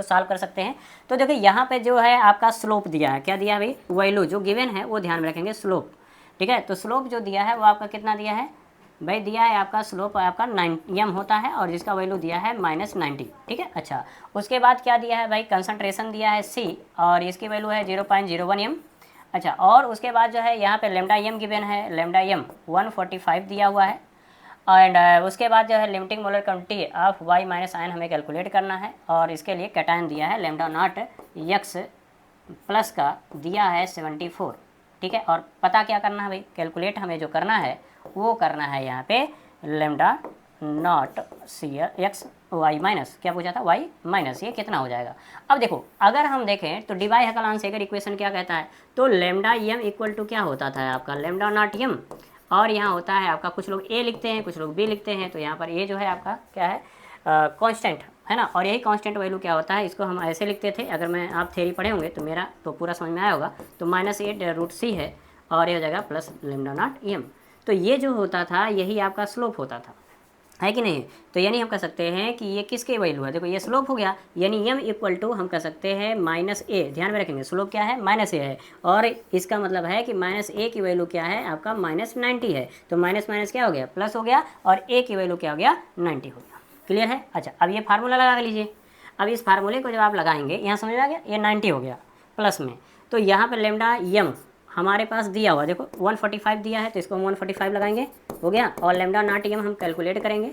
Solve कर सकते हैं। तो देखिए यहाँ पे जो है आपका स्लोप दिया है, क्या दिया है भाई, वैल्यू जो गिवन है वो ध्यान में रखेंगे, स्लोप। ठीक है, तो स्लोप जो दिया है वो आपका कितना दिया है भाई, दिया है आपका स्लोप आपका 9 होता है और जिसका वैल्यू दिया है -90। ठीक है, अच्छा उसके बाद क्या दिया है भाई, कंसंट्रेशन दिया है C और इसकी वैल्यू है 0.01 m। अच्छा, और उसके बाद जो है यहाँ पे लेमडा एम गिवन है, लेमडा एम 145 दिया हुआ है। एंड उसके बाद जो है limiting molar quantity of Y minus ion हमें कैलकुलेट करना है और इसके लिए कैटायन दिया है लेमडा नॉट एक्स प्लस का दिया है 74। ठीक है, और पता क्या करना है भाई, कैलकुलेट हमें जो करना है वो करना है यहाँ पे lambda naught C X Y minus, क्या पूछा था, वाई माइनस, ये कितना हो जाएगा। अब देखो अगर हम देखें तो डिवाई हकलान सेगर इक्वेशन क्या कहता है, तो लेमडा एम इक्वल टू क्या होता था आपका, लेमडा नॉट एम, और यहाँ होता है आपका, कुछ लोग ए लिखते हैं कुछ लोग बी लिखते हैं, तो यहाँ पर ए जो है आपका क्या है, कांस्टेंट है ना, और यही कांस्टेंट वैल्यू क्या होता है, इसको हम ऐसे लिखते थे, अगर मैं आप थ्योरी पढ़े होंगे तो मेरा तो पूरा समझ में आया होगा, तो -8√c है और ये हो जाएगा प्लस लेमडा नॉट एम। तो ये जो होता था यही आपका स्लोप होता था, है कि नहीं। तो यानी हम कह सकते हैं कि ये किसके वैल्यू है, देखो ये स्लोप हो गया, यानी m इक्वल टू हम कह सकते हैं -a, ध्यान में रखेंगे स्लोप क्या है, -a है, और इसका मतलब है कि -a की वैल्यू क्या है आपका -90 है, तो माइनस माइनस क्या हो गया, प्लस हो गया, और a की वैल्यू क्या हो गया, 90 हो गया। क्लियर है। अच्छा, अब ये फार्मूला लगा लीजिए, अब इस फार्मूले को जब आप लगाएंगे, यहाँ समझ में आ गया, ये 90 हो गया प्लस में, तो यहाँ पर लेमडा एम हमारे पास दिया हुआ, देखो 145 दिया है तो इसको हम 145 लगाएंगे, हो गया, और लेमडा नॉट एम हम कैलकुलेट करेंगे,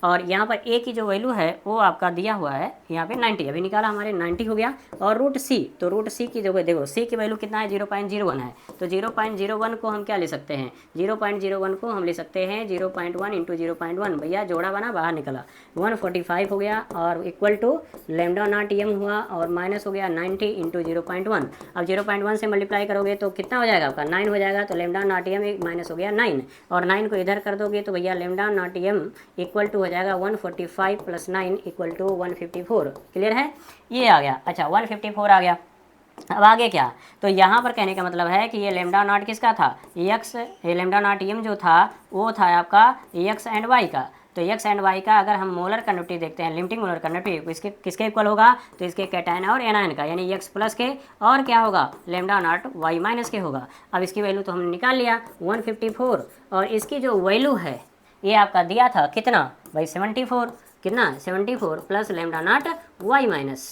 और यहाँ पर ए की जो वैल्यू है वो आपका दिया हुआ है यहाँ पे 90, अभी निकाला हमारे 90 हो गया, और रूट सी, तो रूट सी की जो देखो सी की वैल्यू कितना है, 0.01 है, तो 0.01 को हम क्या ले सकते हैं, 0.01 को हम ले सकते हैं 0.1 इंटू 0.1, भैया जोड़ा बना बाहर निकला, 145 हो गया, और equal to lambda naught M हुआ, और माइनस हो गया 90 इंटू 0.1। अब 0.1 से मल्टीप्लाई करोगे तो कितना हो जाएगा आपका, 9 हो जाएगा, तो लेमडा नॉट एम माइनस हो गया 9, और 9 को इधर कर दोगे तो भैया lambda naught M equal to हो जाएगा 145 प्लस 9 इक्वल टू 154। क्लियर है, ये आ गया। अच्छा 154 आ गया। अब आगे क्या, तो यहाँ पर कहने का मतलब है कि ये लेमडा नॉट किसका था, एक्स, ये लेमडा नॉट एम जो था वो था आपका एक्स एंड वाई का, तो एक्स एंड वाई का अगर हम मोलर कंडक्टिविटी देखते हैं, लिमिटिंग मोलर कंडक्टिविटी इसके किसके इक्वल होगा, तो इसके कैटायन और एनायन का, यानी एक्स प्लस के और क्या होगा, लेमडा नॉट वाई माइनस के होगा। अब इसकी वैल्यू तो हमने निकाल लिया 154, और इसकी जो वैल्यू है ये आपका दिया था कितना भाई, 74, कितना 74 plus lambda naught Y minus.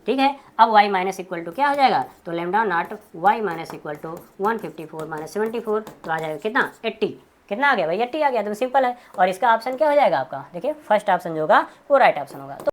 ठीक है, अब y माइनस इक्वल टू क्या हो जाएगा, तो lambda naught y minus equal to 154 minus 74, तो आ जाएगा कितना 80, कितना आ गया भाई 80 आ गया, तो सिंपल है। और इसका ऑप्शन क्या हो जाएगा आपका, देखिए फर्स्ट ऑप्शन जो होगा वो राइट ऑप्शन होगा। तो